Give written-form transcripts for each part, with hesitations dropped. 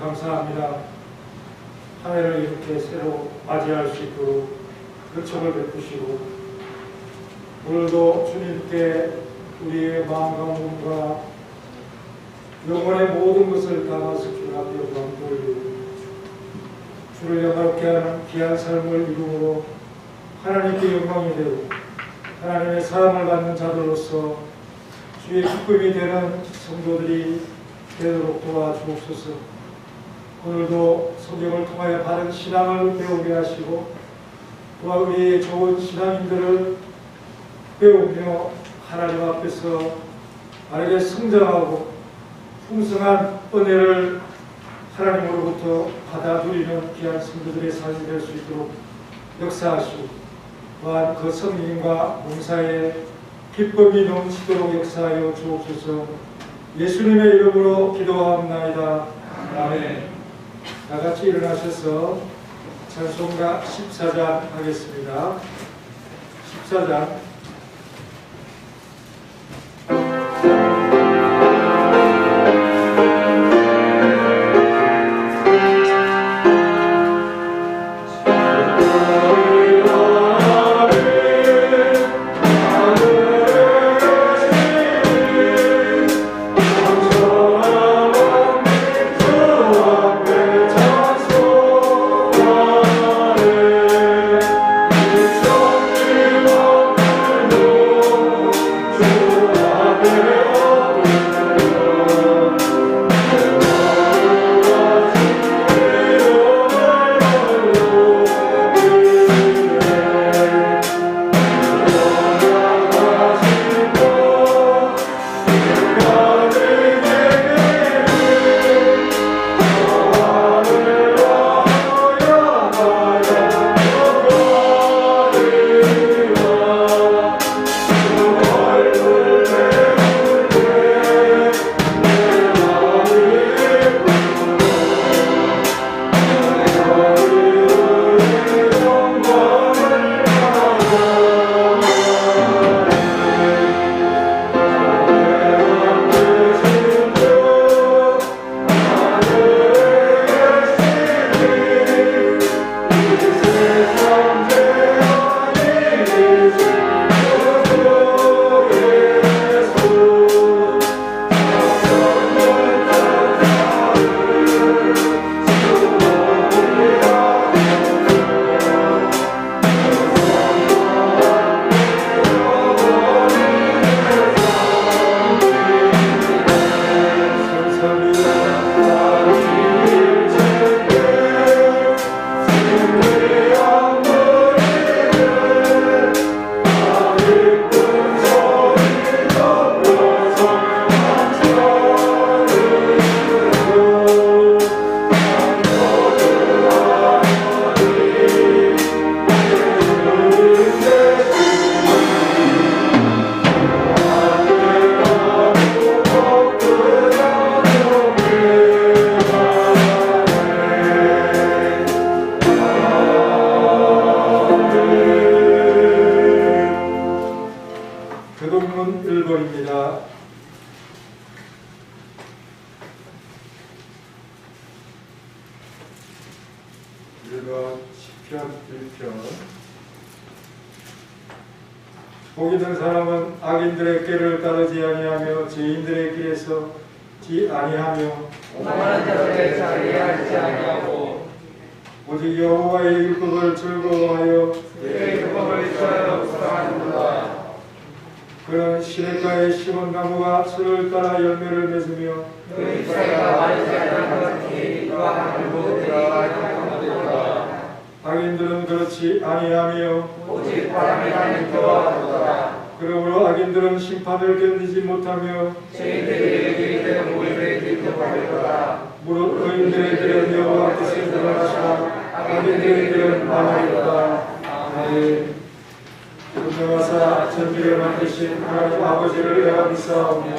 감사합니다. 한 해를 이렇게 새로 맞이할 수 있도록 은총을 베푸시고 오늘도 주님께 우리의 마음과 몸과 영혼의 모든 것을 담아서 주 앞에 영광 돌리고 주를 영광케 하는 귀한 삶을 이루므로 하나님께 영광이 되고 하나님의 사랑을 받는 자들로서 주의 기쁨이 되는 성도들이 되도록 도와주옵소서. 오늘도 성경을 통하여 바른 신앙을 배우게 하시고 또한 우리의 좋은 신앙인들을 배우며 하나님 앞에서 바르게 성장하고 풍성한 은혜를 하나님으로부터 받아 누리는 귀한 성도들의 삶이 될 수 있도록 역사하시고 또한 그 성령과 봉사에 기쁨이 넘치도록 역사하여 주옵소서. 예수님의 이름으로 기도하옵나이다. 아멘. 다같이 일어나셔서 찬송가 14장 하겠습니다. 14장 복이 든 사람은 악인들의 길을 따르지 아니하며 죄인들의 길에서 지 아니하며 오만한 자들의 자리에 앉지 아니하고 오직 여호와의 율법을 즐거워하여 그의 율법을 위하여 사랑하는도다. 그는 시냇가에 심은 나무가 수를 따라 열매를 맺으며 그 잎사귀가 마르지 않는 것이 그와 하늘 모두가 악인들은 그렇지 아니하며 오직 바람이 나는 그와 같도다. 그러므로 악인들은 심판을 견디지 못하며 죄인들이 의인들은 오히려 들켜버릴 거다. 무릇 의인들의 길은 여호와께서 드러나시나 악인들의 길은 망하리로다. 아멘. 분명하사 천지를 만드신 하나님 아버지를 내가 믿사오며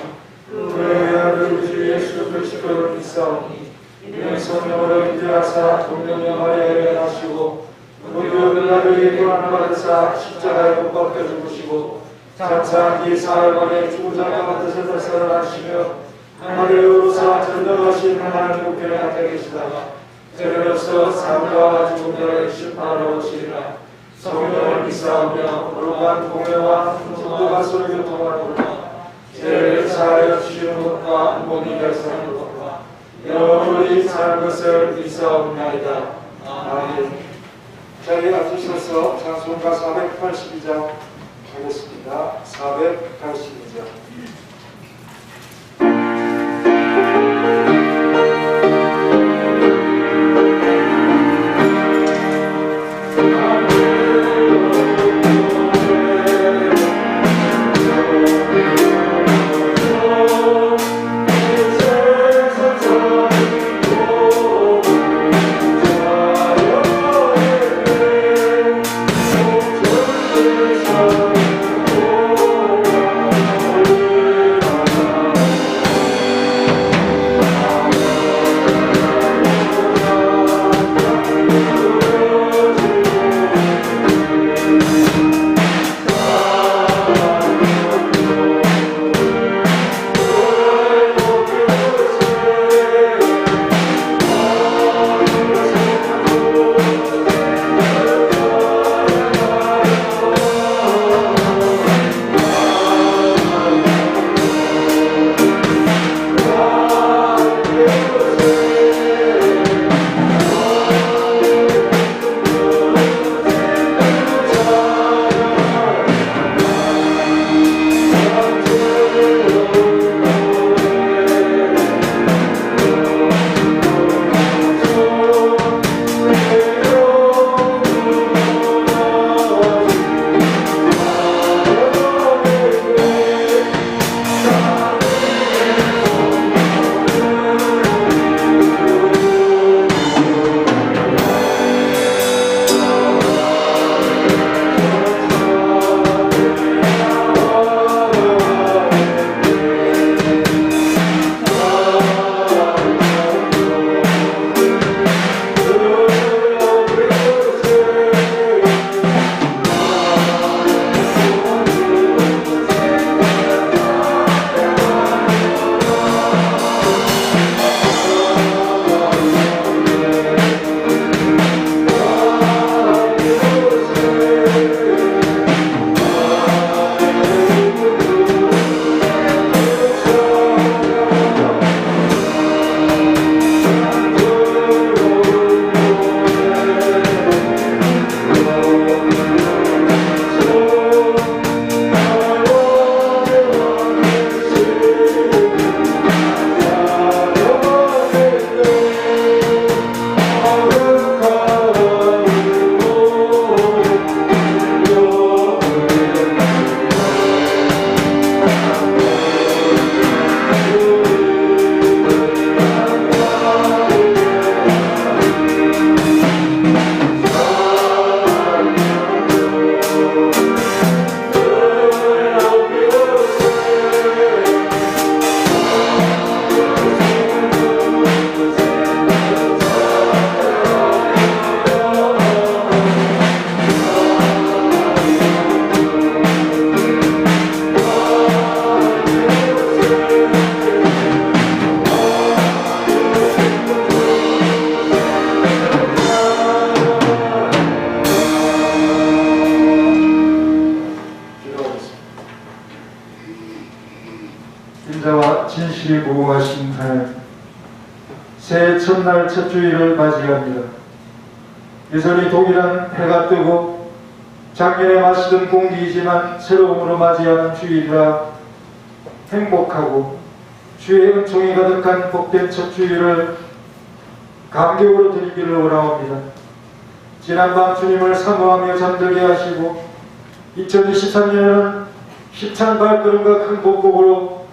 그의 아들 우리 주 예수 그리스도를 믿사오니 이는 성령으로 인도하사 동정녀 마리아를 낳으시고 모든 나를 고난을 받으사 십자가에 못 박혀 죽으시고 장사한 뒤 사흘 만에 죽은 자가 가운데서 살아나시며 하늘에 오르사 전능하신 하나님 우편에 앉아 계시다가 저리로서 삶과 죽음을 심판하러 오시리라. 성령을 믿사오며 거룩한 공회와 성도가 서로 교통하노라. 죄를 사하여 주시는 것과 몸이 결산하는 것과 영원히 사는 것을 믿사옵나이다. 아멘. 자리에 앉으셔서 찬송가 482장 하겠습니다. 482장. 인자와 진실이 무궁하신 하나님, 새해 첫날 첫 주일을 맞이합니다. 여전히 동일한 해가 뜨고 작년에 마시던 공기이지만 새로움으로 맞이하는 주일이라 행복하고 주의 은총이 가득한 복된 첫 주일을 감격으로 드리기를 원하옵니다. 지난밤 주님을 사모하며 잠들게 하시고 2023년에는 힘찬 발걸음과 큰 복복으로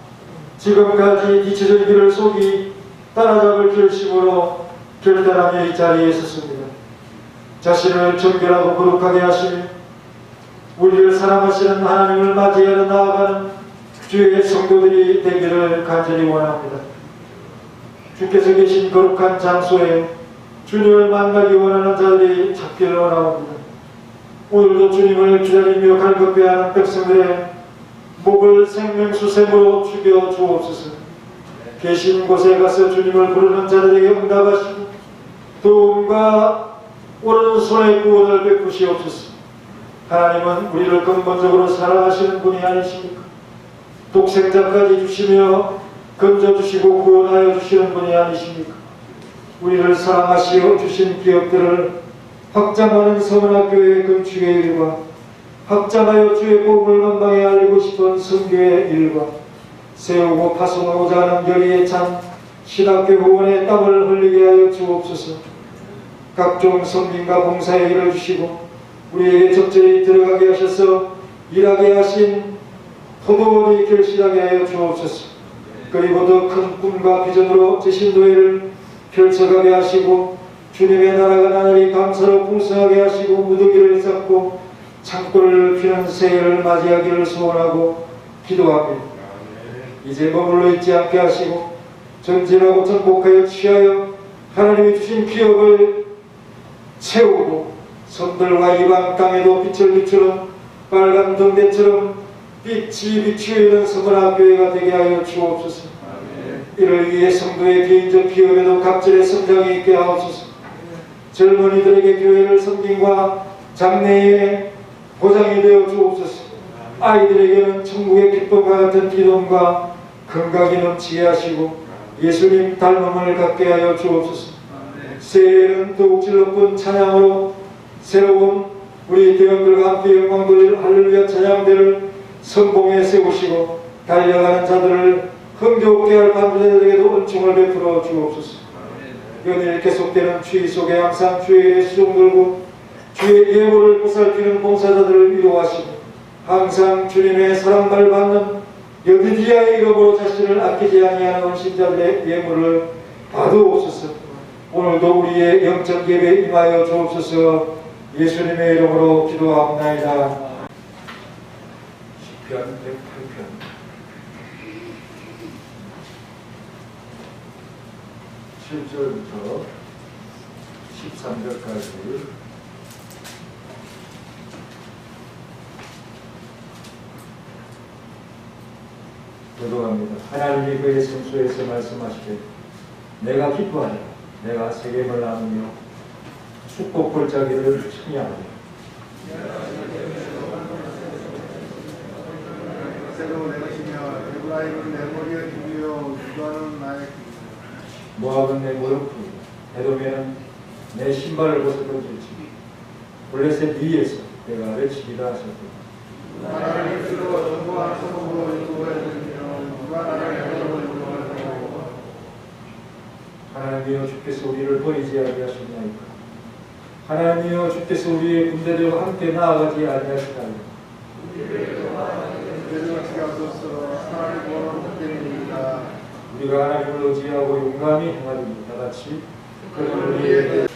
지금까지 잊혀진 길을 속이 따라잡을 결심으로 결단하며 이 자리에 섰습니다. 자신을 정결하고 거룩하게 하시며 우리를 사랑하시는 하나님을 맞이하러 나아가는 주의 성도들이 되기를 간절히 원합니다. 주께서 계신 거룩한 장소에 주님을 만나기 원하는 자들이 찾기를 원합니다. 오늘도 주님을 기다리며 갈급해하는 백성들의 목을 생명수샘으로 죽여 주옵소서. 계신 곳에 가서 주님을 부르는 자들에게 응답하시고 도움과 오른손의 구원을 베푸시옵소서. 하나님은 우리를 근본적으로 사랑하시는 분이 아니십니까? 독생자까지 주시며 건져주시고 구원하여 주시는 분이 아니십니까? 우리를 사랑하시어 주신 기업들을 확장하는 서문학교의 건축의 일과 확장하여 주의 복음을 만방에 알리고 싶은 선교의 일과 세우고 파송하고자 하는 결의에 찬 신학교 후원의 땀을 흘리게 하여 주옵소서. 각종 섬김과 봉사에 이뤄주시고 우리에게 적절히 들어가게 하셔서 일하게 하신 포도원이 결실하게 하여 주옵소서. 그리고 더 큰 꿈과 비전으로 제신도회를 펼쳐가게 하시고 주님의 나라가 나날이 감사로 풍성하게 하시고 무더기를 쌓고 창고를 피는 새해를 맞이하기를 소원하고 기도합니다. 이제 머물러 있지 않게 하시고 전진하고 정복하여 취하여 하나님이 주신 기업을 채우고 선들과 이방 땅에도 빛을 비추는 빨간 등대처럼 빛이 비추이는 서문학교회가 되게 하여 주옵소서. 이를 위해 성도의 개인적 기업에도 각질의 성장이 있게 하옵소서. 젊은이들에게 교회를 섬김과 장래의 보장이 되어 주옵소서. 아이들에게는 천국의 기쁨과 같은 기쁨과 건강이 넘치게 하시고 예수님 닮음을 갖게 하여 주옵소서. 새해에는 더욱 질높은 찬양으로 새로운 우리 대원들과 함께 영광 돌릴 할렐루야 찬양대를 성공에 세우시고 달려가는 자들을 흥겨롭게 할 반주자들에게도 은총을 베풀어 주옵소서. 연일 계속되는 추위 속에 항상 주의 일에 수종 들고 주의 예물을 보살피는 봉사자들을 위로하시고 항상 주님의 사랑을 받는 여드디아의 이름으로 자신을 아끼지 아니하는 헌신자들의 예물을 받으옵소서. 오늘도 우리의 영적 예배에 임하여 주옵소서. 예수님의 이름으로 기도합나이다. 시편 108편 7절부터 13절까지 기도합니다. 하나님이 그의 성수에서 말씀하시되 내가 기뻐하리라. 내가 세겜을 나누며 축복 골짜기를 청량하리라. 새로운 내 것이며 에브라임은 내 머리에 두며 유다는 나의 모압은 내 무릎 꿇고 에돔에는 내 신발을 벗어 던질지 블레셋 위에서 내가 외치리라 하셨다. 나를 들어 정보와 소금으로 인도하여 누가 나를 인도하여 하나님이여 주께서 우리를 버리지 아니하셨나이까. 하나님이여 주께서 우리의 군대들과 함께 나아가지 아니하시나이까. 우리가 하나님을 의지하고 용감히 행하리니 다같이 그를 위해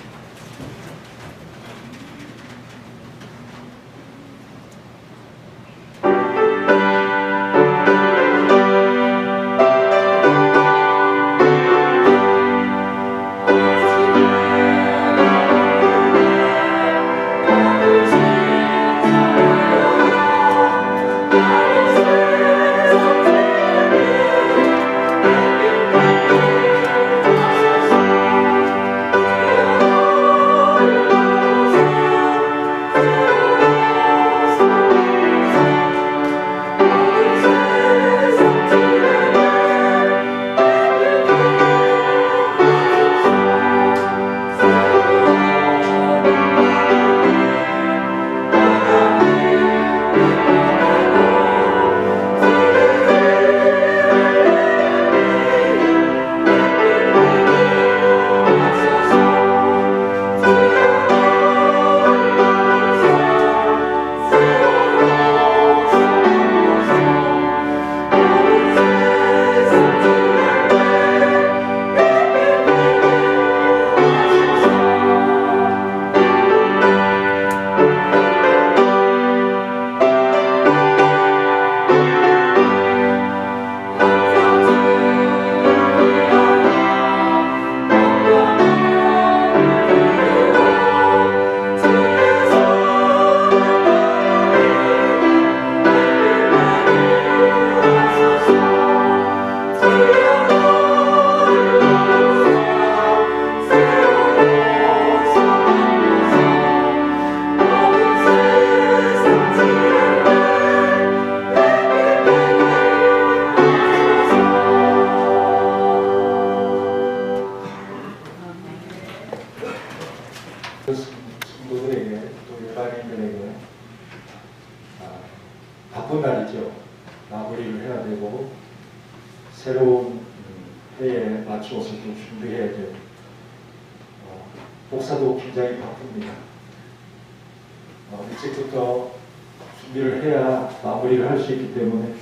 새로운 해에 맞추어서 또 준비해야 돼요. 목사도 굉장히 바쁩니다. 일찍부터 준비를 해야 마무리를 할 수 있기 때문에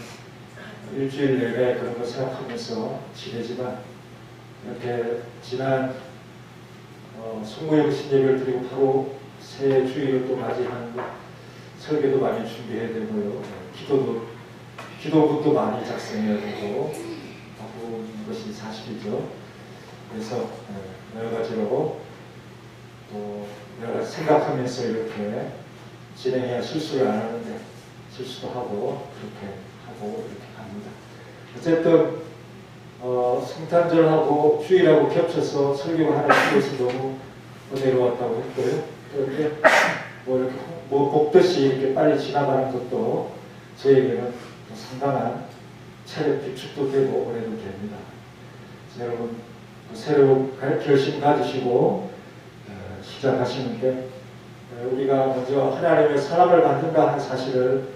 일주일 내내 그런 걸 생각하면서 지내지만 이렇게 지난 송구영신 예배를 드리고 바로 새해 주일을 또 맞이하는 설교도 많이 준비해야 되고요. 기도문도 많이 작성해야 되고 바쁜 것이 사실이죠. 그래서 여러 가지로 또 여러 가지 생각하면서 이렇게 진행해야 실수를 안 하는데 실수도 하고 그렇게 하고 이렇게 갑니다. 어쨌든 성탄절하고 주일하고 겹쳐서 설교가 하나 주어서 너무 은혜로웠다고 했고요. 그런데 이렇게 볶듯이 이렇게 빨리 지나가는 것도 저에게는 상당한 체력 비축도 되고 오래도 됩니다. 여러분 새로운 결심 가지시고 시작하시는데 우리가 먼저 하나님의 사랑을 받는다 하는 사실을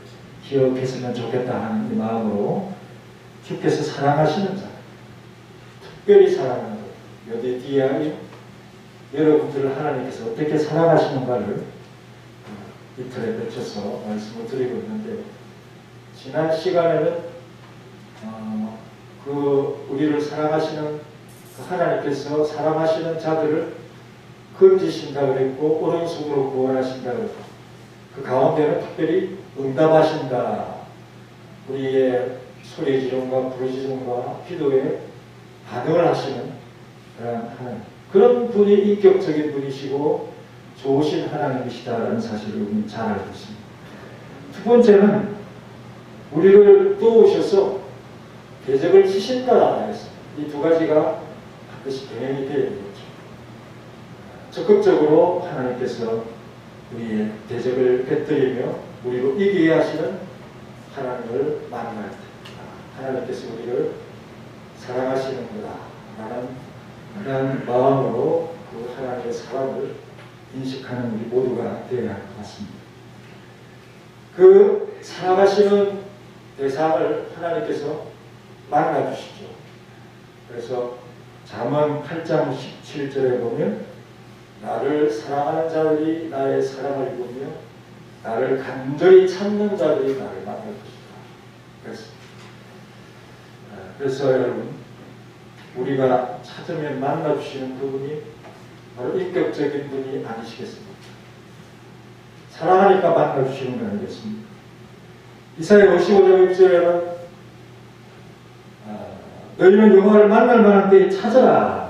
기억했으면 좋겠다 하는 이 마음으로 주께서 사랑하시는 자, 특별히 사랑하는 것, 여디디아의 여러분들을 하나님께서 어떻게 사랑하시는가를 이틀에 걸쳐서 말씀을 드리고 있는데, 지난 시간에는 우리를 사랑하시는 그 하나님께서 사랑하시는 자들을 건지신다 그랬고 오른손으로 구원하신다 그랬고 그 가운데는 특별히 응답하신다. 우리의 소리 지름과 부르짖음과 기도에 반응을 하시는 그런 분이 인격적인 분이시고 좋으신 하나님이시다라는 사실을 우리는 잘 알고 있습니다. 두 번째는 우리를 도우셔서 대적을 치신다 했습니다. 이 두 가지가 반드시 병행이 되어야 되겠죠. 적극적으로 하나님께서 우리의 대적을 깨뜨리며 우리로 이기게 하시는 하나님을 만날 때 하나님께서 우리를 사랑하시는구나 라는 마음으로 그 하나님의 사랑을 인식하는 우리 모두가 되어야 할 것 같습니다. 그 사랑하시는 대상을 하나님께서 만나주시죠. 그래서 잠언 8장 17절에 보면 나를 사랑하는 자들이 나의 사랑을 보며 나를 간절히 찾는 자들이 나를 만날 것이다. 그래서 여러분 우리가 찾으면 만나주시는 그분이 바로 인격적인 분이 아니시겠습니까? 사랑하니까 만나주시는 거 아니겠습니까? 이사야 55장 6절에는 너희는 여호와를 만날 만한 때에 찾아라.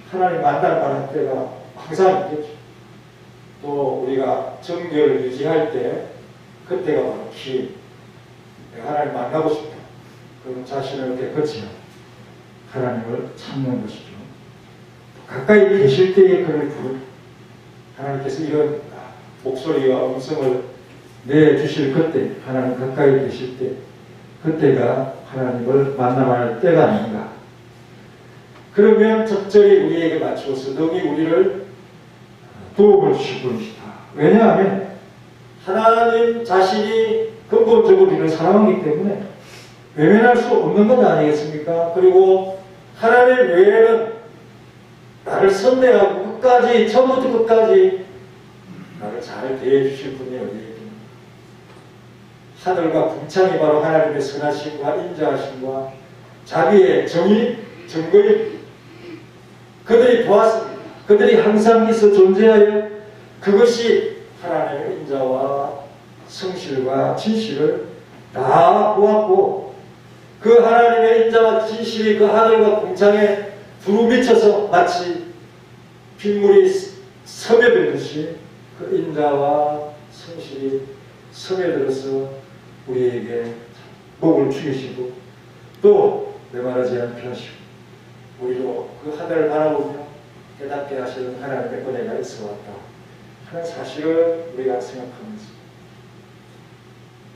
하나님 만날 만한 때가 항상 있겠죠. 또 우리가 정결을 유지할 때 그때가 바로 기회. 내가 하나님 만나고 싶다. 그럼 자신을 이렇게 거치며 하나님을 찾는 것이죠. 가까이 계실 때에 그를 부르 하나님께서 이런 목소리와 음성을 내주실 그때 하나님 가까이 계실 때 그때가 하나님을 만나할 때가 아닌가. 그러면 적절히 우리에게 맞추어서 능히 우리를 도움을 주실 분이시다. 왜냐하면 하나님 자신이 근본적으로 우리를 사랑하기 때문에 외면할 수 없는 것 아니겠습니까? 그리고 하나님 외에는 나를 선대하고 끝까지 처음부터 끝까지 나를 잘 대해주실 분이 어디 있겠습니까? 하늘과 궁창이 바로 하나님의 선하심과 인자하심과 자비의 정의, 정거입니다. 그들이 보았습니다. 그들이 항상 있어 존재하여 그것이 하나님의 인자와 성실과 진실을 다 보았고 그 하나님의 인자와 진실이 그 하늘과 궁창에 두루 미쳐서 마치 빗물이 스며들듯이 그 인자와 성실이 스며들어서 우리에게 복을 주시고 또 내 말하지 않게 하시고 우리도 그 하늘을 바라보며 깨닫게 하시는 하나님의 은혜가 있어 왔다 하는 사실을 우리가 생각하면서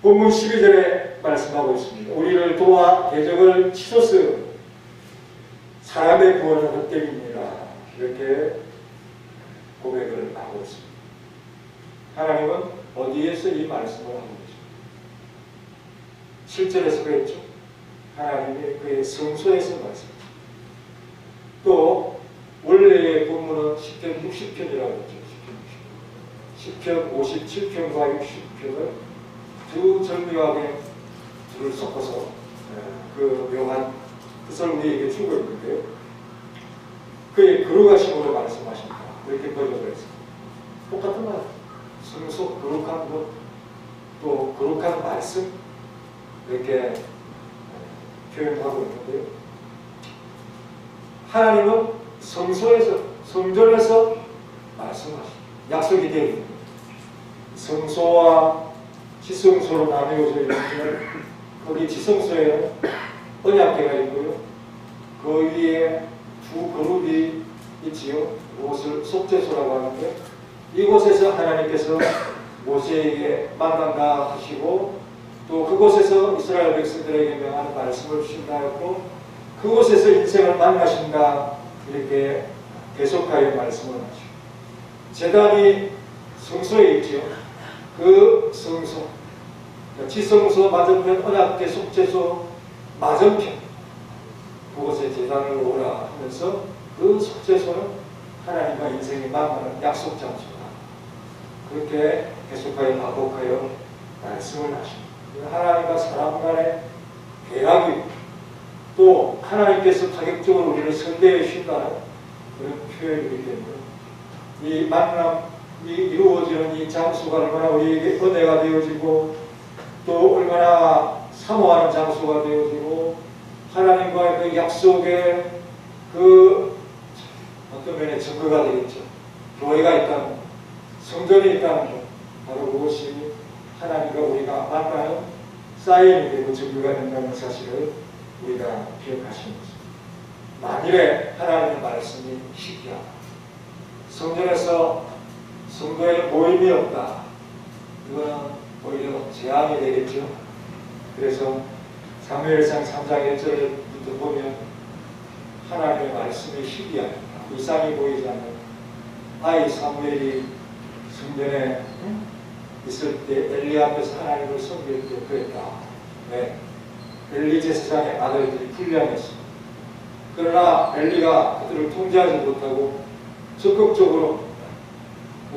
본문 12절에 말씀하고 있습니다. 우리를 도와 대적을 치소서 사람의 구원은 헛되입니다. 이렇게 고백을 하고 있습니다. 하나님은 어디에서 이 말씀을 하고 계십니까? 7절에서 그랬죠. 하나님이 그의 성소에서 말씀하십니다. 또 원래의 본문은 10편 60편이라고 했죠. 10편 57편과 60편을 두 절묘하게 둘을 섞어서 그 묘한 뜻을 우리에게 주고 있는데요. 그의 거룩하심으로 말씀하신다. 이렇게 번역을 했습니다. 똑같은 말. 성소, 거룩한 것, 또 거룩한 말씀 이렇게 표현하고 있는데요. 하나님은 성소에서, 성전에서 말씀하십니다. 약속이 되어 있는 성소와 지성소로 나누어져 있는데 거기 지성소에는 언약궤가 있고요. 그 위에 두 그룹이 있지요. 이곳을 속죄소라고 하는데 이곳에서 하나님께서 모세에게 만난다 하시고 또 그곳에서 이스라엘 백성들에게 명하는 말씀을 주신다 했고 그곳에서 인생을 만나신다 이렇게 계속하여 말씀을 하시고 제단이 성소에 있지요. 그 성소 지성소 맞은편 언약궤 속죄소 맞은편 그곳에 제단을 오라 하면서 그 속죄소는 하나님과 인생이 만나는 약속 장소다. 그렇게 계속하여 반복하여 말씀을 하십니다. 하나님과 사람 간의 계약이 또 하나님께서 가격적으로 우리를 선대해 주신다는 그런 표현이기 때문에 이 만남이 이루어지는 이 장소가 얼마나 우리에게 은혜가 되어지고 또 얼마나 사모하는 장소가 되어지고 하나님과의 그 약속의 그 어떤 면에 증거가 되겠죠. 교회가 있다는 것, 성전이 있다는 것, 바로 그것이 하나님과 우리가 만나는 사인이 되고 증거가 된다는 사실을 우리가 기억하시는 것입니다. 만일에 하나님의 말씀이 희귀하다. 성전에서 성도의 모임이 없다. 이거는 오히려 재앙이 되겠죠. 그래서 사무엘상 3장 1절부터 보면 하나님의 말씀이 희귀합니다. 이상이 보이지 않는 아이 사무엘이 성전에 있을 때 엘리 앞에서 하나님을 섬길 때 그랬다. 네. 엘리 제사장의 아들들이 불량했습니다. 그러나 엘리가 그들을 통제하지 못하고 적극적으로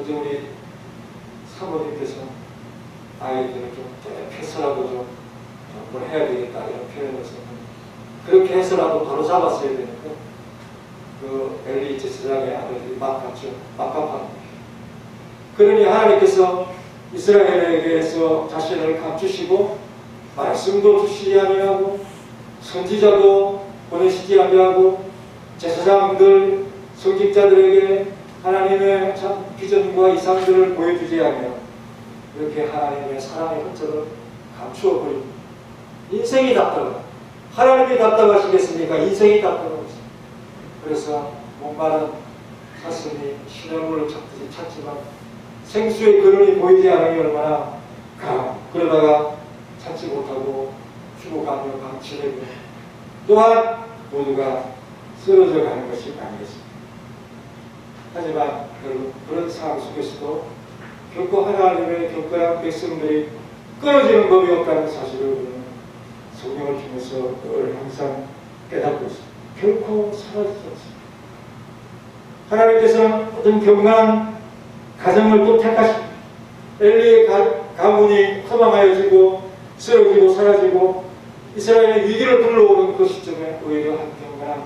어제 우리 사모님께서 아이들을 좀 해서라도 좀 뭘 해야 되겠다 이런 표현을 썼는데 그렇게 해서라도 바로 잡았어야 되는데 그 엘리 제사장의 아들들이 막았죠. 막합하는 거예요. 그러니 하나님께서 이스라엘에게서 자신을 감추시고 말씀도 주시지 아니하고 선지자도 보내시지 아니하고 제사장들 성직자들에게 하나님의 참 비전과 이상들을 보여주지 아니하고 이렇게 하나님의 사랑의 흔적을 감추어 버립니다. 인생이 답답하다. 하나님이 답답하시겠습니까? 인생이 답답합니다. 그래서 목마른 사슴이 시냇물을 찾듯이 찾지만 생수의 근원이 보이지 않으니 얼마나 그러다가 찾지 못하고 죽어가며 방치되고 또한 모두가 쓰러져 가는 것이 아니겠습니까? 하지만 여러분 그런 상황 속에서도 결코 하나님의 경건한 백성들이 끊어지는 법이 없다는 사실을 우리는 성경을 통해서 늘 항상 깨닫고 있습니다. 결코 사라지지 않습니다. 하나님께서는 어떤 경건한 가정을 또 택하십니다. 엘리의 가문이 허망하여지고 쓰러지고 사라지고 이스라엘의 위기를 불러오는 그 시점에 오히려 한 경건한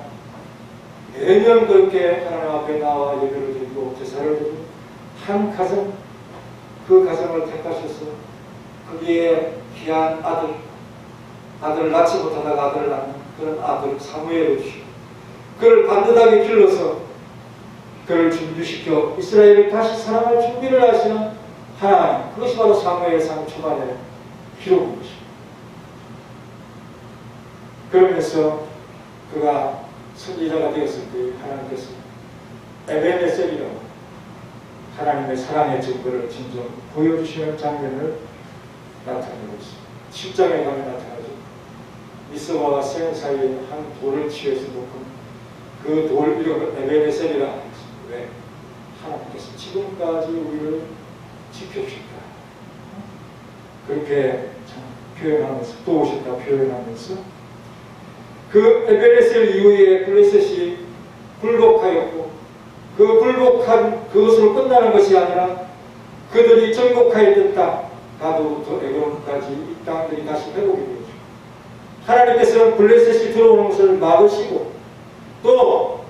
매년 그렇게 하나님 앞에 나와 예배를 드리고 제사를 드리고 한 가정 그 가정을 택하셔서 거기에 귀한 아들을 낳지 못하다가 아들을 낳는 그런 아들 사무엘을 주시고 그를 반듯하게 길러서 그를 준비시켜 이스라엘을 다시 사랑할 준비를 하시는 하나님 그것이 바로 사무엘상 초반에 기록인 것입니다. 그러면서 그가 선지자가 되었을 때 하나님께서 에베네셀이라고 하나님의 사랑의 증거를 진정 보여주시는 장면을 나타내고 있습니다. 10장에 가면 나타나죠. 미스바와 센 사이에 한 돌을 취해서 놓고 그 돌 이름을 에베네셀이라 하는 것입니다. 왜? 하나님께서 지금까지 우리를 지켜주신다. 그렇게 표현하면서 또 오신다 표현하면서 그 에베레셀 이후에 블레셋이 굴복하였고 그 굴복한 그것으로 끝나는 것이 아니라 그들이 정복하였던 땅 가도부터 에그론까지 이 땅들이 다시 회복이 되었죠. 하나님께서는 블레셋이 들어오는 것을 막으시고 또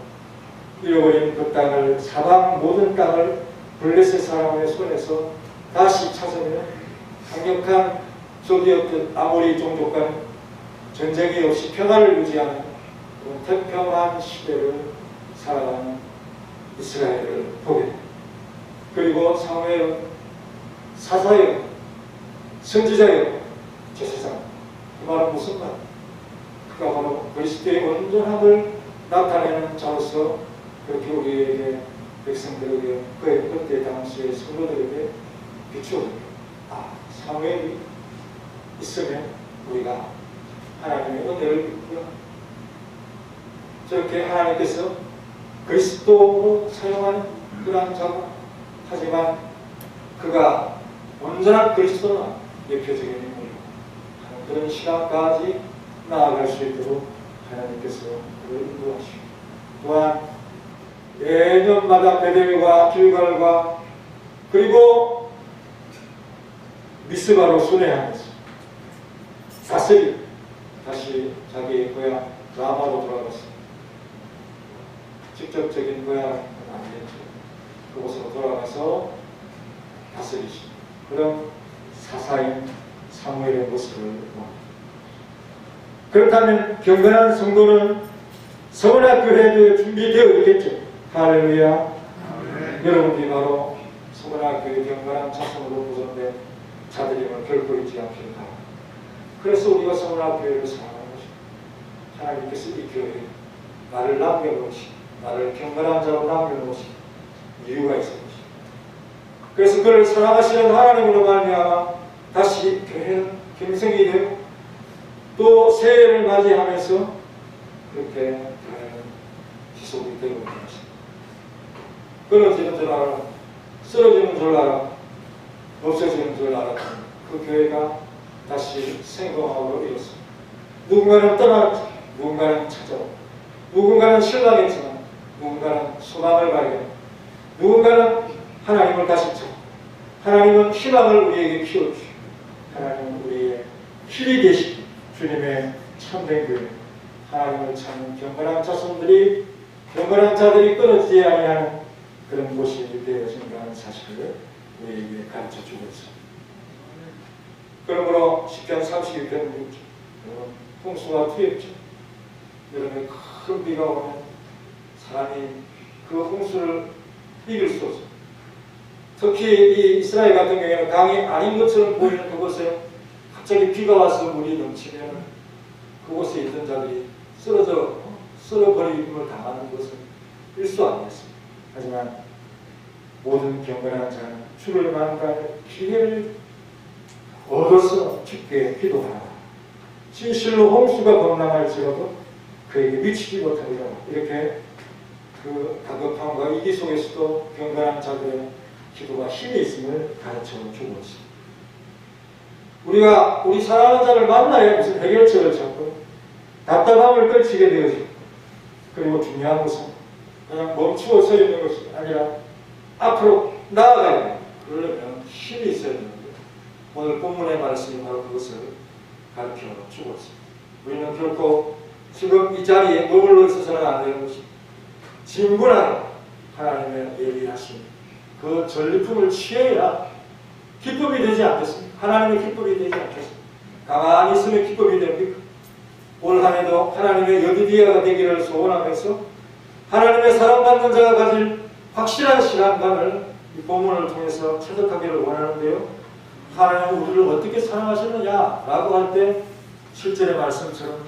잃어버린 그 땅을 사방 모든 땅을 블레셋 사람의 손에서 다시 찾으며 강력한 소비였던 아모리 종족과는 전쟁이 없이 평화를 유지하는 그런 태평한 시대를 살아가는 이스라엘을 보게 됩니다. 그리고 사무엘은 사사요 선지자요 제사장 그 말은 무슨 말? 그가 바로 그리스도의 온전함을 나타내는 자로서 그렇게 우리에게 백성들에게 그때 당시의 성도들에게 비추어줍니다. 사무엘이 있으면 우리가 하나님의 은혜를 입고요. 저렇게 하나님께서 그리스도로 사용하는 그러한 자가 하지만 그가 온전한 그리스도나 예표적인 인물이고 하는 그런 시간까지 나아갈 수 있도록 하나님께서 그를 인도하시고 또한 매년마다 베델과 길갈과 그리고 미스바로 순회하면서 다스리 다시 자기의 고향 라마로 돌아갔습니다. 직접적인 고향은 아니겠죠. 그곳으로 돌아가서 다스리시 그런 사사인 사무엘의 모습을 봅니다. 그렇다면 경건한 성도는 서문학교에도 준비되어 있겠죠. 할렐루야. 여러분들이 바로 서문학교의 경건한 자손으로 구성된 자들임을 결코 잊지 않기를 바랍니다. 그래서 우리가 서문학교회를 사랑하는 것입니다. 하나님께서 이 교회에 나를 남겨놓으시 나를 경건한 자로 남겨놓으시 이유가 있을 것입니다. 그래서 그를 사랑하시는 하나님으로 말미암아 다시 교회는 경성이 되고 또 새해를 맞이하면서 그렇게 교회는 지속이 되고 있는 것입니다. 끊어지는 줄 알아, 쓰러지는 줄 알아, 없어지는 줄 알아. 그 교회가 다시 생동하고 이렇습니다. 누군가는 떠났지, 누군가는 찾아오고, 누군가는 실망했지만, 누군가는 소망을 발견, 누군가는 하나님을 다시 찾고, 하나님은 희망을 우리에게 키워주시고, 하나님은 우리의 힘이 되시고, 주님의 참된 교회, 하나님을 찾는 경건한 자손들이, 경건한 자들이 끊어지지 아니하는 그런 곳이 되어진다는 사실을 우리에게 가르쳐주고 있습니다. 그러므로 10편 32편 6절 홍수와 투엽죠. 여름에 큰 비가 오면 사람이 그 홍수를 이길 수 없어요. 특히 이 이스라엘 같은 경우에는 강이 아닌 것처럼 보이는 그곳에 갑자기 비가 와서 물이 넘치면 그곳에 있던 자들이 쓸어버림을 당하는 것은 일수 아니겠습니다. 하지만 모든 경건한 자는 주를 만날 기회를 얻어서 주께 기도하라. 진실로 홍수가 범람할지라도 그에게 미치지 못하리라. 이렇게 그 다급함과 위기 속에서도 경건한 자들의 기도가 힘이 있음을 가르쳐 주고 있습니다. 우리가 우리 사랑하는 자를 만나야 무슨 해결책을 찾고 답답함을 떨치게 되어지고 그리고 중요한 것은 그냥 멈추어 서 있는 것이 아니라 앞으로 나아가야 돼요. 그러려면 힘이 있어야 되는데 오늘 본문의 말씀이 바로 그것을 가르쳐 주고 있습니다. 우리는 결코 지금 이 자리에 머물러 있어서는 안 되는 것입니다. 진분한 하나님의 예비하신 그 전리품을 취해야 기쁨이 되지 않겠습니까? 하나님의 기쁨이 되지 않겠습니까? 가만히 있으면 기쁨이 됩니까? 올 한 해도 하나님의 여디디아가 되기를 소원하면서 하나님의 사랑받는 자가 가질 확실한 시간감을 이 본문을 통해서 체득하기를 원하는데요. 하나님은 우리를 어떻게 사랑하셨느냐라고 할 때 7절의 말씀처럼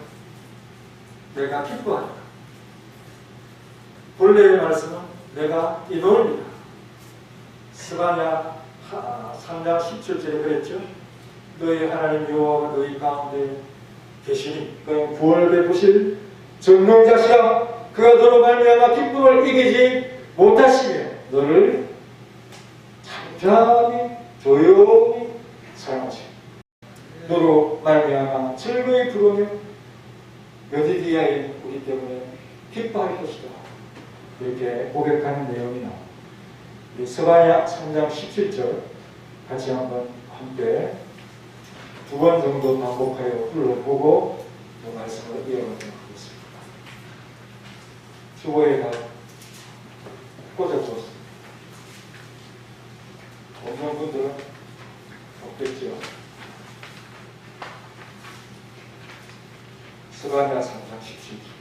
내가 기뻐한다. 본래의 말씀은 내가 이노입니다. 스바냐 3장 17절에 그랬죠. 너희 하나님 여호와가 너희 가운데 계시니 그는 구원을 베푸실 전능자시라. 그가 너로 말미암아 기쁨을 이기지 못하시며 너를 잠잠히 조용히 사랑하시고 너로 말미암아 즐거이 부르며 여디디아에 우리 때문에 기뻐할 것이다. 이렇게 고백하는 내용이 나옵니다. 우리 스가랴 3장 17절 같이 한번 함께 두 번 정도 반복하여 불러보고 그 말씀을 이어가도록 하겠습니다. 주보에 다 꽂아주었습니다. 없는 분들은 없겠죠. 스가랴 3장 17절.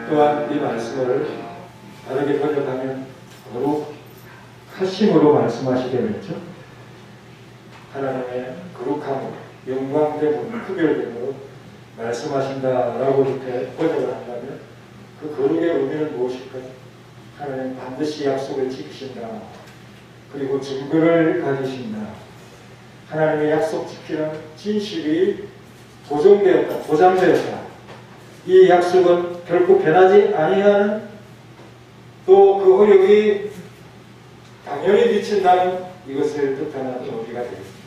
또한 이 말씀을 다르게 번역하면 거룩하심으로 말씀하시겠죠. 하나님의 거룩함으로 영광됨으로 구별됨으로 말씀하신다라고 이렇게 번역을 한다면 그 거룩의 의미는 무엇일까요? 하나님 반드시 약속을 지키신다. 그리고 증거를 가지신다. 하나님의 약속 지키는 진실이 보존되었다. 보장되었다. 이 약속은 결코 변하지 아니하는 또 그 허력이 당연히 비친다는 이것을 뜻하는 의미가 되겠습니다.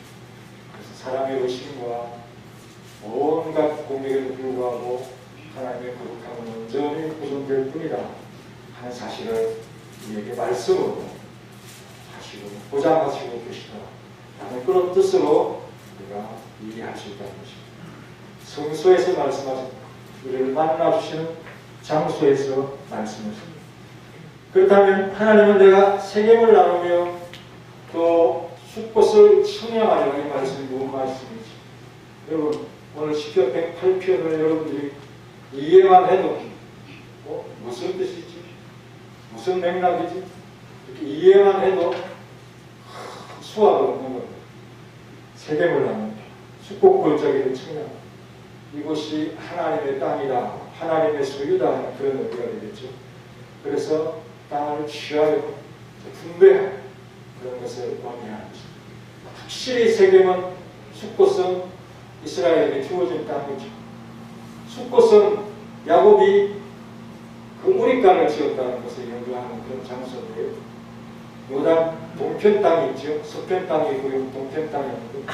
그래서 사람의 의심과 온갖 공격에도 불구하고 하나님의 거룩함은 온전히 보존될 뿐이다 하는 사실을 우리에게 말씀으로 하시고 보장하시고 계시다 라는 그런 뜻으로 우리가 이해할 수 있다는 것입니다. 성소에서 말씀하신 우리를 만나주시는 장소에서 말씀하십니다. 그렇다면 하나님은 내가 세겜을 나누며 또 숫꽃을 청량하리라 이 말씀이 무슨 말씀이지? 여러분 오늘 10편 108편을 여러분들이 이해만 해도 무슨 뜻이지? 무슨 맥락이지? 이렇게 이해만 해도 수화가 없는 겁니다. 세겜을 나눕니다. 숫꽃골짜기를 청량. 이곳이 하나님의 땅이다, 하나님의 소유다 하는 그런 의미가 되겠죠. 그래서 땅을 취하고 분배하고 그런 것을 의미하는 것입니다. 확실히 세겜은 숫꽃은 이스라엘에게 주어진 땅이죠. 숫꽃은 야곱이 그 우리간을 지었다는 것을 연구하는 그런 장소인데요. 요단 동편 땅이 있죠. 서편 땅이 있고요. 동편 땅이 있고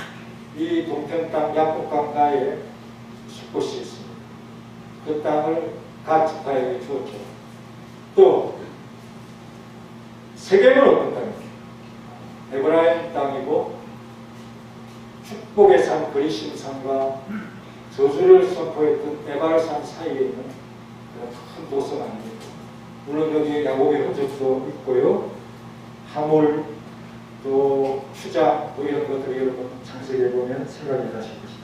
이 동편 땅 야복강가에 숫꽃이 있습니다. 그 땅을 갓 지파에게 주었죠. 또 세겜은 어떤 땅입니까? 에브라임 땅이고 축복의 산 그리심 산과 저주를 선포했던 에발산 사이에 있는 큰 도성 아닙니까? 물론 여기 야곱의 흔적도 있고요. 하물 또 추자 뭐 이런 것들이 여러분 창세기에 보면 생각이 나실 것입니다.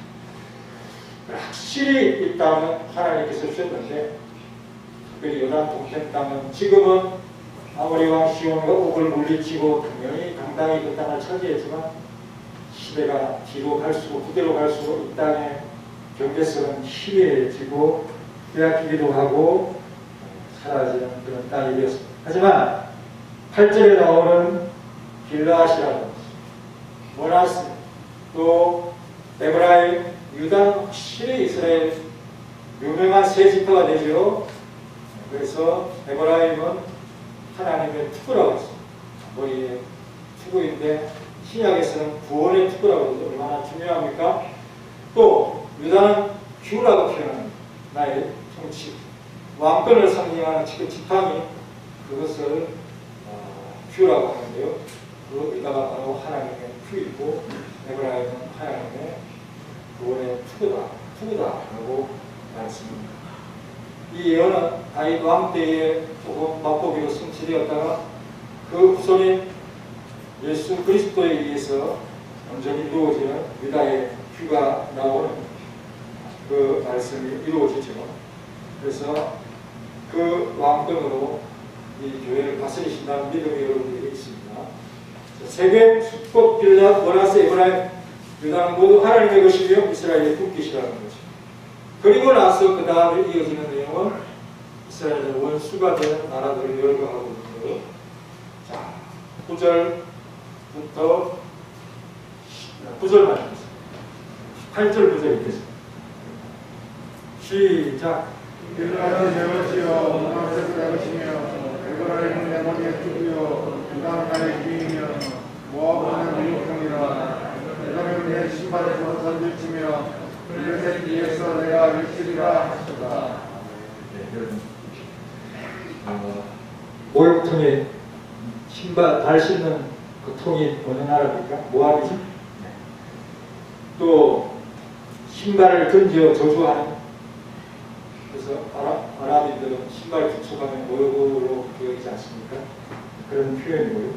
확실히 이 땅은 하나님께서 주셨는데 특별히 요단 동편 땅은 지금은 아모리 왕 시온과 옥을 물리치고 당당히 그 땅을 차지했지만 시대가 뒤로 갈수록 그대로 갈수록 이 땅의 경계성은 희미해지고 빼앗기기도 하고 사라지는 그런 땅이 되었습니다. 하지만 8절에 나오는 길라앗이라는 것이 모나스 또 에브라임 유다는 확실히 이스라엘 유명한 세 지파가 되죠. 그래서 에브라임은 하나님의 투구라고 했습니다. 머리에 투구인데 신약에서는 구원의 투구라고 해서 얼마나 중요합니까? 또 유다는 큐라고 표현합니다. 나의 통치 왕권을 상징하는 지팡이 그것을 큐라고 하는데요. 그 의가가 바로 하나님의 큐이고 에브라임은 하나님의 구원의 투구다라고 말씀합니다. 이 예언은 다윗 왕 때에 조금 맛보기로 성취되었다가 그 후손인 예수 그리스도에 의해서 온전히 이루어지는 유다의 큐가 나오는 그 말씀이 이루어지죠. 그래서 그 왕권으로 이 교회를 다스리신다는 믿음이 여러분들에게 있습니다. 세겜, 숫꽃, 빌라, 모나스, 에브라임, 유다는 모두 하나님의 것이며 이스라엘의 국기시라는 거죠. 그리고 나서 그 다음에 이어지는 내용은 이스라엘의 원수가 된 나라들을 열거하고 있는데요. 자, 9절부터 9절만 하겠습니다. 8절 9절 읽겠습니다. 시작. 길라앗이 내 것이요 모나스는 내 것이며 에브라임은 내 머리에 두고요 유다는 나의 귀이며 모압은 내 미혹형이라 에돔은 내 신발에서 던질지며 블레셋 위에서 내가 밀치리라 하시다. 모욕통에 신발 발 씻는 그 통이 어느 나라입니까? 모압이죠. 또 신발을 던져 저주하는 그래서 아랍인들은 신발 축소하면 모욕으로 기억이지 않습니까? 그런 표현이고요.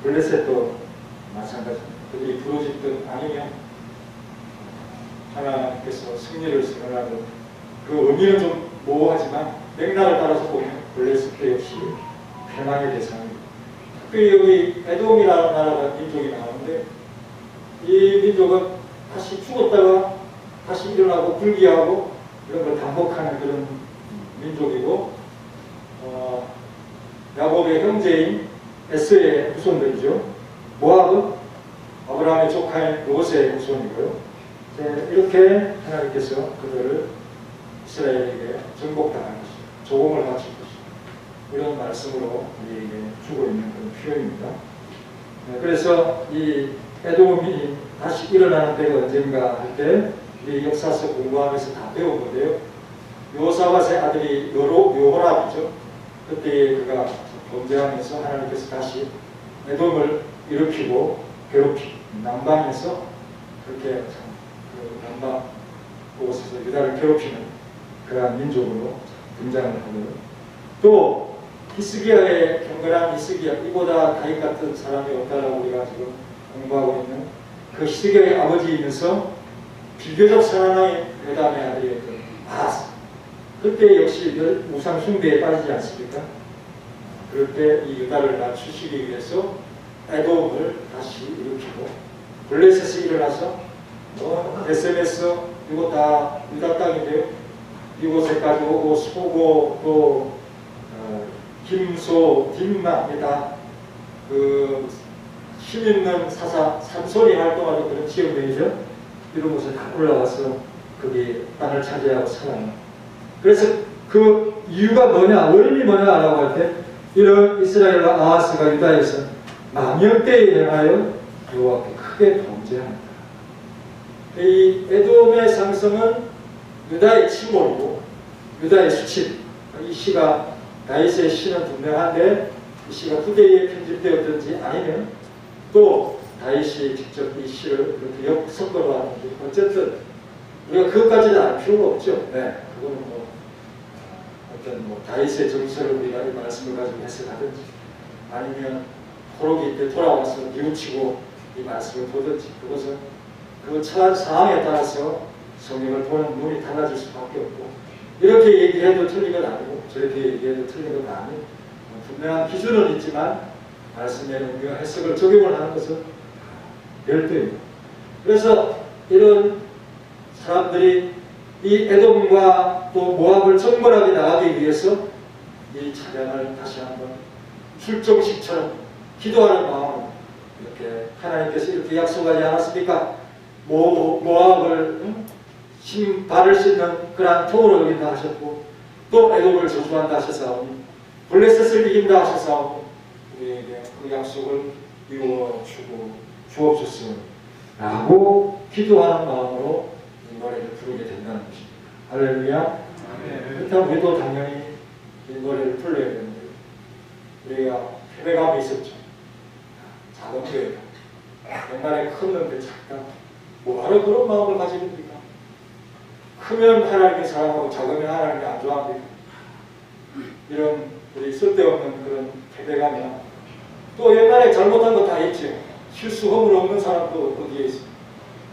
블레셋도 마찬가지입니다. 그들이 부르짖든 아니면 하나님께서 승리를 선언하는 그 의미는 좀 모호하지만 맥락을 따라서 보면 블레셋도 역시 패망의 대상입니다. 특별히 여기 에돔이라는 나라가 민족이 나오는데 이 민족은 다시 죽었다가 다시 일어나고 불기하고 이런 걸 반복하는 그런 민족이고 야곱의 형제인 에스의 후손들이죠. 모압은 아브라함의 조카인 롯의 후손이고요. 이렇게 하나님께서 그들을 이스라엘에게 정복당하는 것이죠. 조공을 바칠 것이죠. 이런 말씀으로 우리에게 주고 있는 그런 표현입니다. 그래서 이 에돔이 다시 일어나는 때가 언젠가 할 때 우리 역사서 공부하면서 다 배운 건데요. 요사밧의 아들이 요호랍이죠. 그때 그가 범죄하면서 하나님께서 다시 에돔을 일으키고 괴롭히고 남방에서 그렇게 그 남방 그곳에서 유다를 괴롭히는 그러한 민족으로 등장을 하고요. 또 히스기야의 경건한 히스기야, 이보다 다윗 같은 사람이 없다라고 우리가 지금 공부하고 있는 그 히스기야의 아버지이면서 비교적 선한의 요담의 아들이었던 아하스. 그때 역시 우상 숭배에 빠지지 않습니까? 그럴 때 이 유다를 낮추시기 위해서 에돔을 다시 일으키고 블레셋이 일어나서 베세메스 이거 다 유다 땅인데요. 이곳에까지 오고 소고 또 김소, dim나 다 그 힘 있는 사사 삼손이 활동하는 그런 지역들이죠. 이런 곳에 다 올라가서 거기 땅을 차지하고 살아요. 그래서 그 이유가 뭐냐, 원인이 뭐냐라고 할 때 이런 이스라엘과 아하스가 유다에서 망령때에 행하여 여호와께 크게 범죄합니다. 이 에돔의 상성은 유다의 침몰이고 유다의 수치. 이 시가 다윗의 시는 분명한데 이 시가 후대에 편집되었든지 아니면 또 다윗이 직접 이 시를 이렇게 섞어로 하는지 어쨌든 우리가 그것까지는 알 필요가 없죠. 네, 그거는 뭐 어떤 뭐 다윗의 정서를 우리가 이 말씀을 가지고 해석하든지 아니면 호록이 때 돌아와서 뉘우치고 이 말씀을 보든지 그것은 그 처한 상황에 따라서 성경을 보는 눈이 달라질 수밖에 없고 이렇게 얘기해도 틀린 건 아니고 저렇게 얘기해도 틀린 건 아니고 분명한 기준은 있지만 말씀에는 우리가 해석을 적용을 하는 것은 별도입니다. 그래서 이런 사람들이 이 에돔과 또 모압을 정벌하게 나가기 위해서 이 찬양을 다시 한번 출정식처럼 기도하는 마음으로 이렇게 하나님께서 이렇게 약속하지 않았습니까? 모압을 발을 씻는 그러한 통으로 여긴다 하셨고 또 에돔을 저주한다 하셨사오니 블레셋을 이긴다 하셨사오니 우리에게 그 약속을 이루어 주옵소서 라고 기도하는 마음으로 이 노래를 부르게 된다는 것입니다. 할렐루야. 그렇다면 우리도 당연히 이 노래를 불러야 되는데 우리가 패배감이 있었죠. 작은 교회가 옛날에 컸는데 작다. 뭐하러 그런 마음을 가지고 있습니까? 크면 하나님의 사랑하고 작으면 하나님이 안 좋아합니까? 이런 우리 쓸데없는 그런 패배감이나 또 옛날에 잘못한 거 다 있죠. 실수 허물 없는 사람도 어디에 있습니까?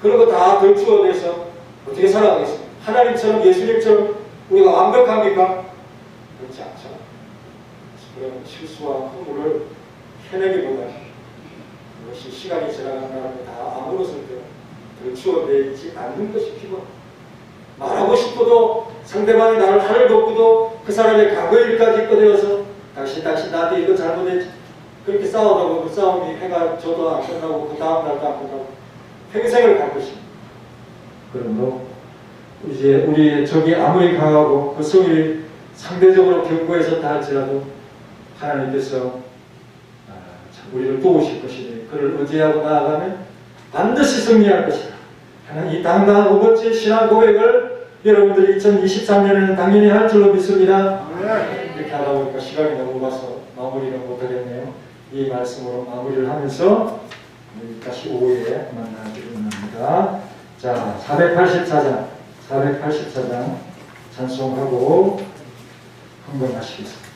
그런 거 다 덜추어내서 어떻게 살아가겠습니까? 하나님처럼 예수님처럼 우리가 완벽합니까? 그렇지 않죠. 그런 실수와 허물을 해내기보다 그것이 시간이 지나간 다음에 다 아무것을 덜추어내지 않는 것이 필요합니다. 말하고 싶어도 상대방이 나를 화를 돋고도 그 사람의 과거 일까지 꺼내어서 당신 나한테 이거 잘못했지. 그렇게 싸우다 보면 그 싸움이 해가 저도 안 끝나고 그 다음 날도 안 끝나고 평생을 갈 것입니다. 그러므로 이제 우리의 적이 아무리 강하고 그 성이 상대적으로 견고해졌다 할지라도 하나님께서 우리를 도우실 것이니 그를 의지하고 나아가면 반드시 승리할 것이다 하는 이 당당하고 멋진 신앙 고백을 여러분들이 2023년에는 당연히 할 줄로 믿습니다. 이렇게 하다 보니까 시간이 너무 가서 마무리는 못하겠네요. 이 말씀으로 마무리를 하면서 다시 오후에 만나기를 원합니다. 자, 484장 찬송하고 헌금하시겠습니다.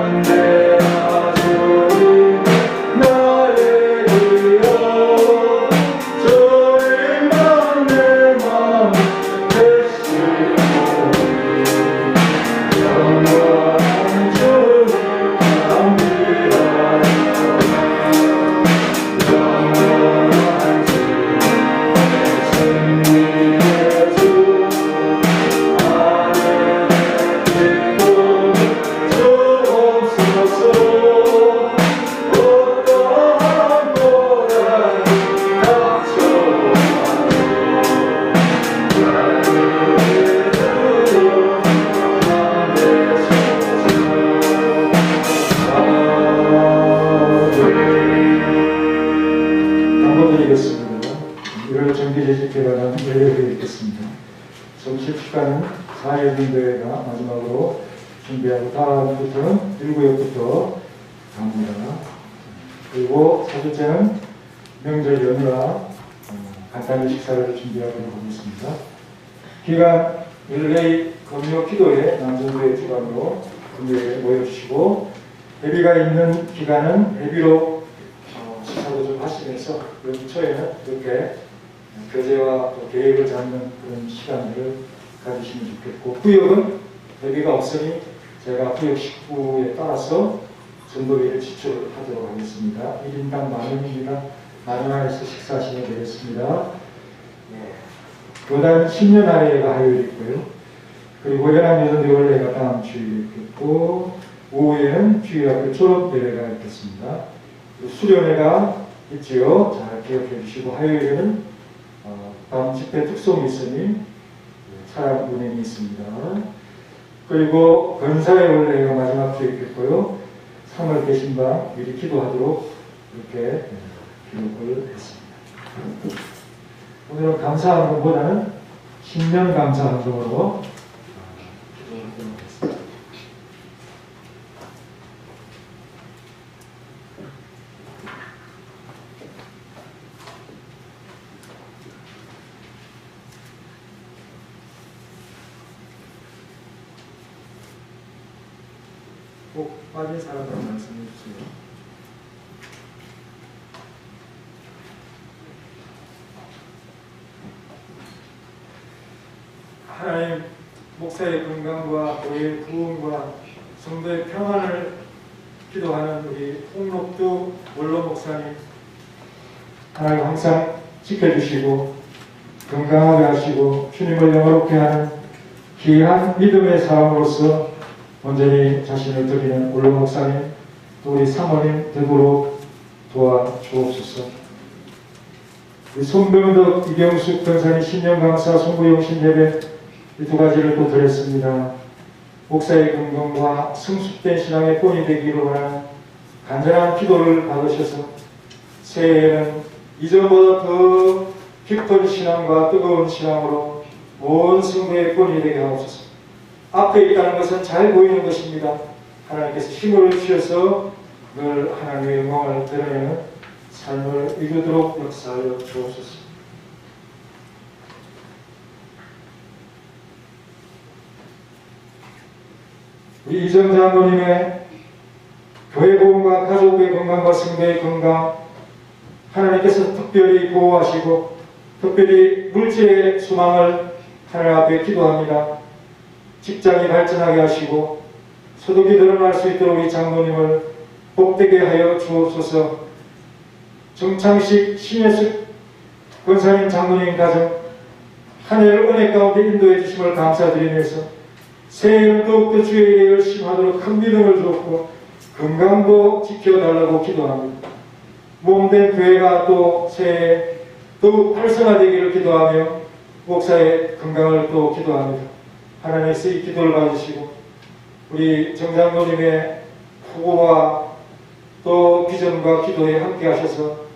언제나 주님 나를 위하여 축하는 4.1 대회가 마지막으로 준비하고 다음부터는 1구역부터 갑니다. 그리고 사실제는 명절 연휴라 간단히 식사를 준비하도록 하겠습니다. 기간 릴레이 금요 기도회 남성부의 주관으로 금요일에 모여주시고 회비가 있는 기간은 회비로 식사도 좀 하시면서 여기 초에는 이렇게 교제와 또 계획을 잡는 그런 시간들을 가지시면 좋겠고, 구역은 회비가 없으니 제가 구역 식구에 따라서 전도비를 지출하도록 하겠습니다. 1인당 10,000원입니다. 10,000원 안에서 식사하시면 되겠습니다. 교단 10년 아래가 화요일이 있고요. 그리고 연합여전대원례가 다음 주일에 있겠고, 오후에는 주일학교 졸업대회가 있겠습니다. 수련회가 있지요. 잘 기억해 주시고, 화요일에는 다음 집회 특송이 있으니 차량 운행이 있습니다. 그리고 건사의 원래가 마지막 주에 있겠고요. 3월 대신방 미리 기도하도록 이렇게 기록을 했습니다. 오늘은 감사항동보다는 신년 감사항동으로 기도하도록 하겠습니다. 꼭 빠진 사람들 말씀해 주세요. 하나님, 목사의 건강과 교회의 구원과 성도의 평안을 기도하는 우리 홍록두 원로 목사님, 하나님 항상 지켜주시고 건강하게 하시고 주님을 영화롭게 하는 귀한 믿음의 사람으로서 온전히 자신을 드리는 원로 목사님, 또 우리 사모님 되도록 도와주옵소서. 우리 손병덕, 이경숙 권사님 신년 강사, 송구영신 예배 이 두 가지를 또 드렸습니다. 목사의 건강과 성숙된 신앙의 본이 되기로 하는 간절한 기도를 받으셔서 새해에는 이전보다 더 깊은 신앙과 뜨거운 신앙으로 온 성도의 본이 되게 하옵소서. 앞에 있다는 것은 잘 보이는 것입니다. 하나님께서 힘을 주셔서 늘 하나님의 영광을 드러내는 삶을 이루도록 역사하여 주옵소서. 우리 이정 장로님의 교회 보험과 가족의 건강과 성도의 건강 하나님께서 특별히 보호하시고 특별히 물질의 소망을 하나님 앞에 기도합니다. 직장이 발전하게 하시고 소득이 늘어날 수 있도록 우리 장로님을 복되게 하여 주옵소서. 정창식 신예숙 권사님 장로님 가정 한 해를 은혜 가운데 인도해 주심을 감사드리면서 새해에는 더욱더 주의 일에 열심히 하도록 큰 믿음을 주었고 건강도 지켜달라고 기도합니다. 몸된 교회가 또 새해에 더욱 활성화되기를 기도하며 목사의 건강을 또 기도합니다. 하나님께서 이 기도를 받으시고 우리 정장로님의 후보와 또 비전과 기도에 함께 하셔서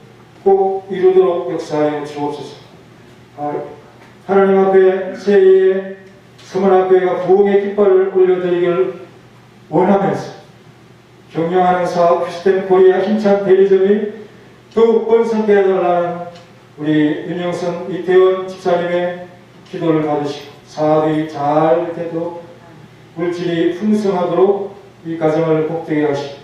꼭 이루도록 역사하여 주옵소서. 하나님 앞에 새해에 서문학교회가 부흥의 깃발을 올려드리기를 원하면서 경영하는 사업 큐스템 코리아 힘찬 대리점이 더욱 번성케 해달라는 우리 윤영선 이태원 집사님의 기도를 받으시고 사업이 잘 되도록 물질이 풍성하도록 이 가정을 복되게 하시고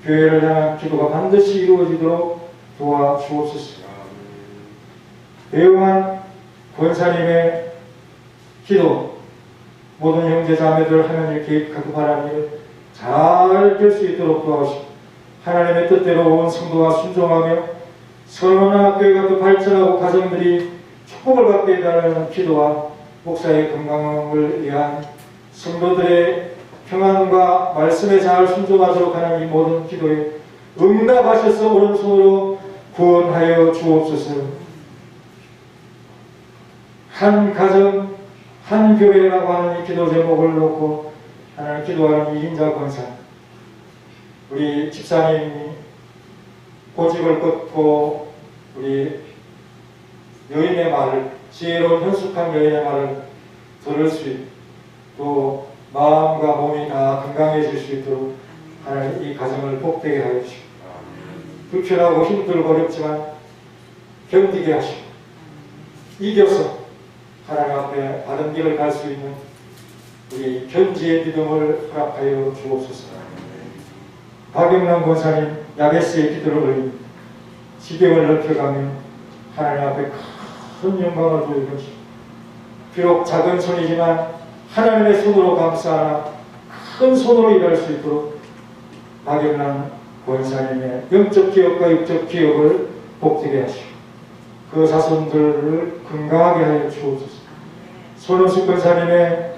교회를 향한 기도가 반드시 이루어지도록 도와주옵소서. 배용한 권사님의 기도 모든 형제 자매들 하나님의 계획하고 바라는 일 잘 될 수 있도록 도와주시고 하나님의 뜻대로 온 성도가 순종하며 선언한 교회가 또 발전하고 가정들이 축복을 받게 해달라는 기도와 목사의 건강을 위한 성도들의 평안과 말씀에 잘 순종하도록 하는 이 모든 기도에 응답하셔서 오른손으로 구원하여 주옵소서. 한 가정 한 교회라고 하는 이 기도 제목을 놓고 하나님 기도하는 이인자 권사 우리 집사님이 고집을 꺾고 우리 여인의 말을 지혜로운 현숙한 여인의 말을 들을 수 있고 또 마음과 몸이 다 건강해질 수 있도록 하나님 이 가정을 복되게 하여 주시고 불편하고 힘들고 어렵지만 견디게 하시고 이겨서 하나님 앞에 바른 길을 갈 수 있는 우리 견지의 믿음을 허락하여 주옵소서. 박영남 권사님 야베스의 기도를 올립니다. 지경을 넓혀가며 하나님 앞에 큰 영광을 보여 주시고 비록 작은 손이지만 하나님의 손으로 감싸나 큰 손으로 일할 수 있도록 박영남 권사님의 영적 기업과 육적 기업을 복되게 하시고 그 자손들을 건강하게 하여 주옵소서. 손원숙 권사님의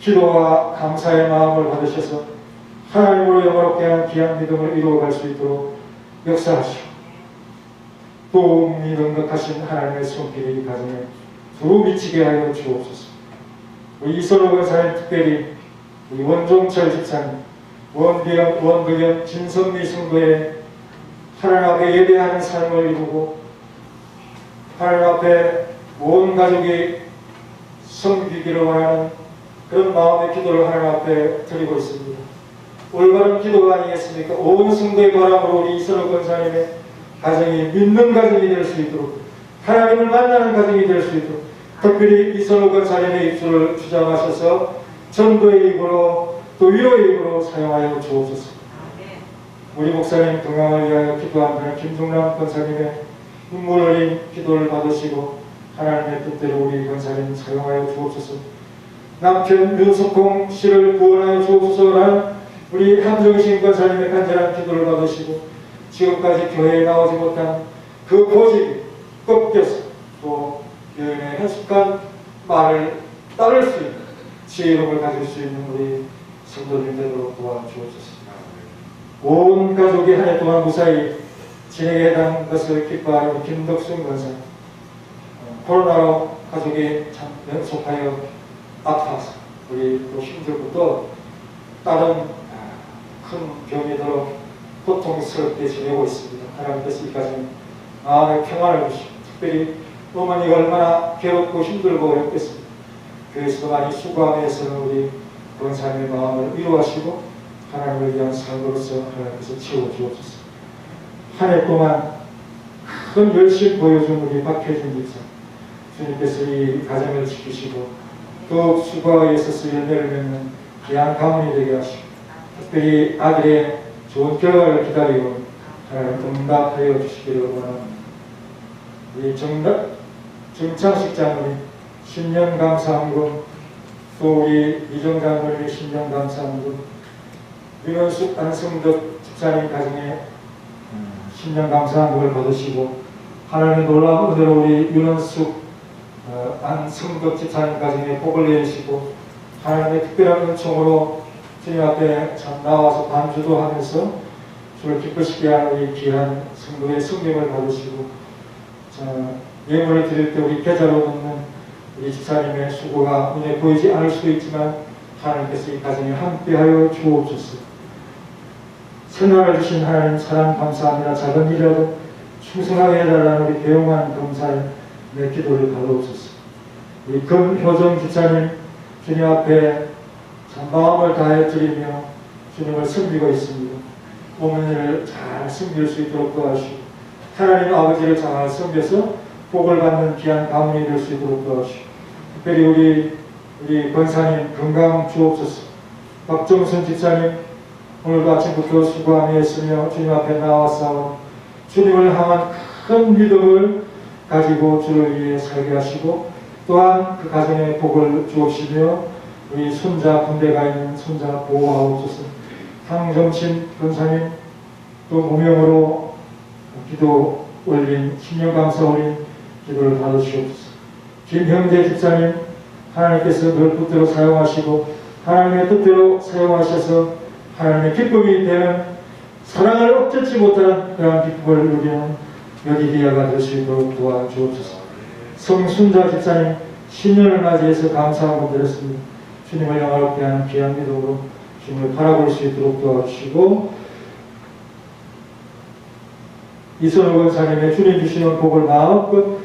기도와 감사의 마음을 받으셔서 하나님으로 영화롭게 한 귀한 믿음을 이루어갈 수 있도록 역사하시고 도움이 넉넉하신 하나님의 손길이 이 가정에 두루 미치게 하여 주옵소서. 우리 이선호 권사님 특별히 우리 원종철 집사님 원덕연 진성미 성도의 하나님 앞에 예배하는 삶을 이루고 하나님 앞에 온 가족이 섬기기를 원하는 그런 마음의 기도를 하나님 앞에 드리고 있습니다. 올바른 기도가 아니겠습니까? 온 성도의 바람으로 우리 이선호 권사님의 가정이 믿는 가정이 될 수 있도록 하나님을 만나는 가정이 될 수 있도록 특별히 이선호 권사님의 입술을 주장하셔서 전도의 입으로 또 위로의 입으로 사용하여 주옵소서. 우리 목사님 건강을 위하여 기도하는 김종남 권사님의 눈물 흘린 기도를 받으시고 하나님의 뜻대로 우리 권사님 사용하여 주옵소서. 남편 윤석홍 씨를 구원하여 주옵소서라는 우리 함정신 권사님의 간절한 기도를 받으시고 지금까지 교회에 나오지 못한 그 고집이 꺾여서 또 여인의 한숙한 말을 따를 수 있는 지혜로움을 가질 수 있는 우리 성도들 되도록 도와주옵소서. 온 가족이 한 해 동안 무사히 지내게 된 것을 기뻐하는 김덕순 권사 코로나로 가족이 참 연속하여 아파서 우리 또 힘들고 또 다른 큰 병이 들어 고통스럽게 지내고 있습니다. 하나님께서 이 가정 마음의 평안을 주시고 특별히 어머니가 얼마나 괴롭고 힘들고 어렵겠습니다. 그래서 많이 수고하면서 우리 권사님의 마음을 위로하시고 하나님을 위한 삶으로서 하나님께서 채워주옵소서. 한 해 동안 큰 열심 보여준 우리 박혜준 집사 주님께서 이 가정을 지키시고 더욱 수고하여 있어서 열매를 맺는 귀한 가문이 되게 하시고 특별히 아들의 좋은 결과를 기다리고 하나님 응답하여 주시기를 원합니다. 우리 정창식 장로님 신년 감사함금 또 우리 이정 장로님의 신년 감사함금 윤원숙 안승덕 집사님 가정에 신년 감사함금을 받으시고 하나님의 놀라운 은혜로 우리 윤원숙 안승덕 집사님 가정에 복을 내리시고 하나님의 특별한 은총으로 주님 앞에 참 나와서 반주도 하면서 주를 기쁘시게 하는 이 귀한 성도의 성령을 받으시고 예물을 드릴 때 우리 계좌로 넣는 우리 집사님의 수고가 눈에 보이지 않을 수도 있지만 하나님께서 이 가정에 함께하여 주옵소서. 선언을 주신 하나님 사랑 감사합니다. 작은 일이라도 충성하게 해달라는 우리 배용한 검사의 내 기도를 받아옵소서. 우리 금효정 집사님 주님 앞에 참 마음을 다해 드리며 주님을 섬기고 있습니다. 어머니를 잘 섬길 수 있도록 도와주시고 하나님 아버지를 잘 섬겨서 복을 받는 귀한 가문이 될 수 있도록 도와주시고 특별히 우리 권사님 건강 주옵소서. 박정순 집사님 오늘도 아침부터 수고하며 있으며 주님 앞에 나와서 주님을 향한 큰 믿음을 가지고 주를 위해 살게 하시고 또한 그 가정에 복을 주옵시며 우리 손자 군대가 있는 손자 보호하옵소서. 황정신 권사님 또 무명으로 기도 올린 신령감사 올린 기도를 받으시옵소서. 김형재 집사님 하나님께서 늘 뜻대로 사용하시고 하나님의 뜻대로 사용하셔서 하나님의 기쁨이 되는 사랑을 억제치 못한 그런 기쁨을 누리는 여디디아가 될 수 있도록 도와주옵소서. 성순자 집사님 신년을 맞이해서 감사하고 드렸습니다. 주님을 영화롭게 하는 귀한 믿음으로 주님을 바라볼 수 있도록 도와주시고 이선호 권사님의 주님 주시는 복을 마음껏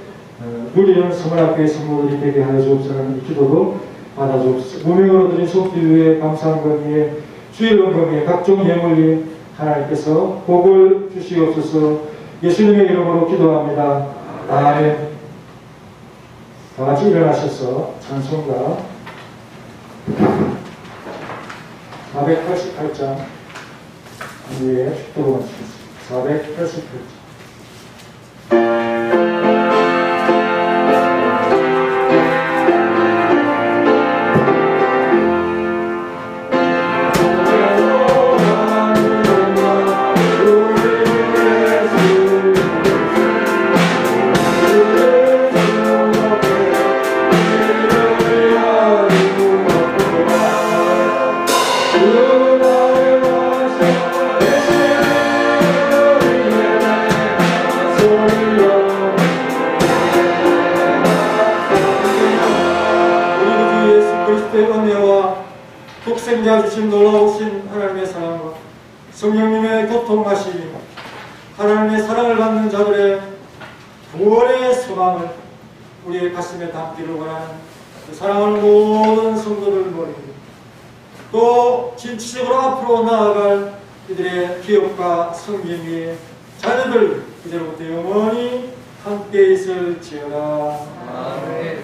누리는 서문학교의 성도들이 되게 하여 주옵소서. 이 기도로 받아주옵소서. 무명으로 드린 속죄 위에 감사한 것 위에 주의 은금 위에 각종 예물 위에 하나님께서 복을 주시옵소서. 예수님의 이름으로 기도합니다. 아멘. 다 같이 일어나셔서 찬송가 488장 위에 축도를 마치겠습니다. 488장. 독생자 주신 놀라우신 하나님의 사랑과 성령님의 교통하심이 하나님의 사랑을 받는 자들의 구원의 소망을 우리의 가슴에 담기를 원하는 그 사랑하는 모든 성도들 모입니다. 또 진취적으로 앞으로 나아갈 이들의 기업과 성김 위에 자녀들 이제로부터 영원히 함께 있을지어다. 아멘.